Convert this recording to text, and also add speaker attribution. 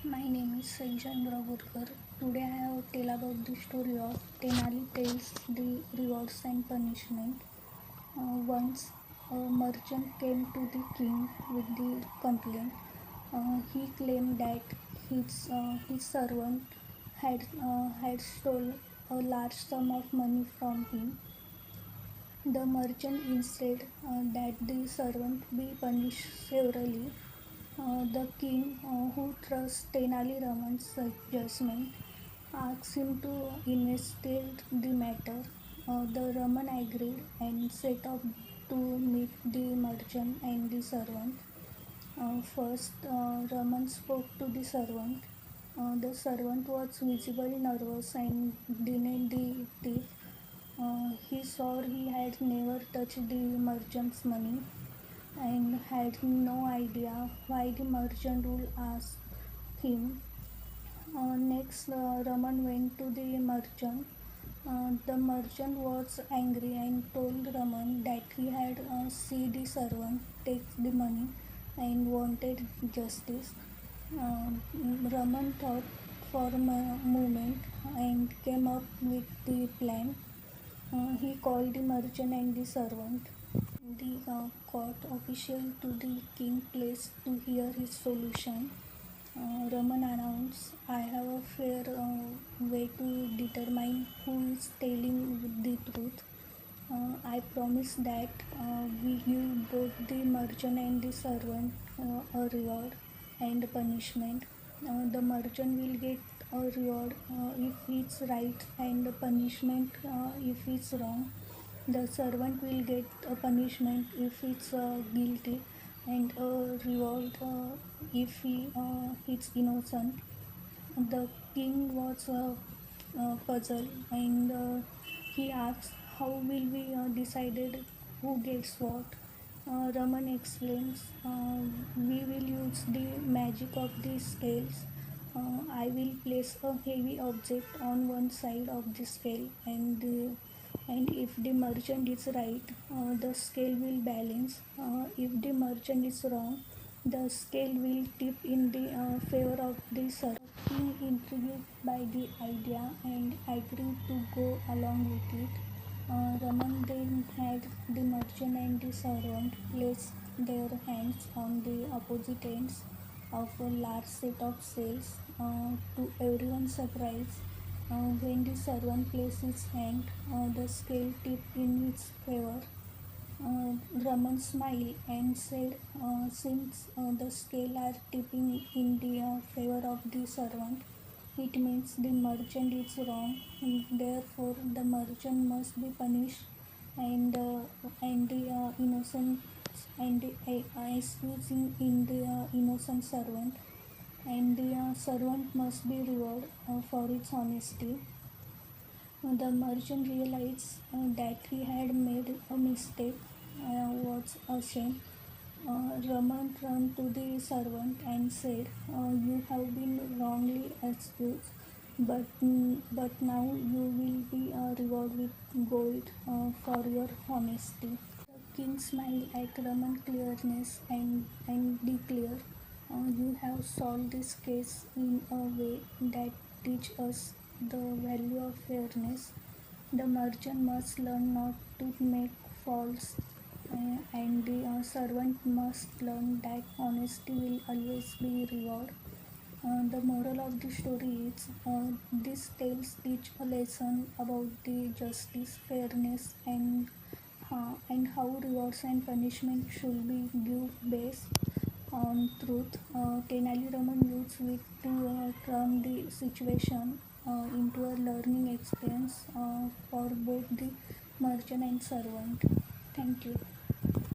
Speaker 1: My name is Saishan Ragurkar. Today I have tell about the story of Tenali Tales, the rewards and punishment. Once a merchant came to the king with the complaint. He claimed that his servant had stole a large sum of money from him. The merchant insisted that the servant be punished severely. The king, who trusts Tenali Raman's judgment, asked him to investigate the matter. The Raman agreed and set off to meet the merchant and the servant. First, Raman spoke to the servant. The servant was visibly nervous and denied the thief. He swore he had never touched the merchant's money and had no idea why the merchant would ask him. Next, Raman went to the merchant. The merchant was angry and told Raman that he had seen the servant take the money and wanted justice. Uh, Raman thought for a moment and came up with the plan. He called the merchant and the servant. The court official to the king place to hear his solution. Raman announced, I have a fair way to determine who is telling the truth. I promise that we give both the merchant and the servant a reward and punishment. The merchant will get a reward if it's right and a punishment if it's wrong. The servant will get a punishment if it's guilty and a reward if it's innocent. The king was puzzled and he asked, how will we decided who gets what? Raman explains, we will use the magic of the scales. I will place a heavy object on one side of the scale and if the merchant is right, the scale will balance. If the merchant is wrong, the scale will tip in the favor of the servant. King, intrigued by the idea and agreed to go along with it. Raman then had the merchant and the servant place their hands on the opposite ends of a large set of sails. To everyone's surprise, when the servant placed his hand, the scale tipped in his favor. Raman smiled and said, since the scale are tipping in the favor of the servant, it means the merchant is wrong. Therefore, the merchant must be punished, and the innocent and the excusing in the innocent servant, and the servant must be rewarded for its honesty. The merchant realized that he had made a mistake, was ashamed. Raman turned to the servant and said, you have been wrongly accused, but now you will be rewarded with gold for your honesty. The king smiled at Raman's clearness and declared, you have solved this case in a way that teaches us the value of fairness. The merchant must learn not to make false, and the servant must learn that honesty will always be rewarded. The moral of the story is these tales teach a lesson about the justice, fairness, and how rewards and punishment should be given based on truth. Tenali Raman used it to turn the situation into a learning experience for both the merchant and servant. Thank you.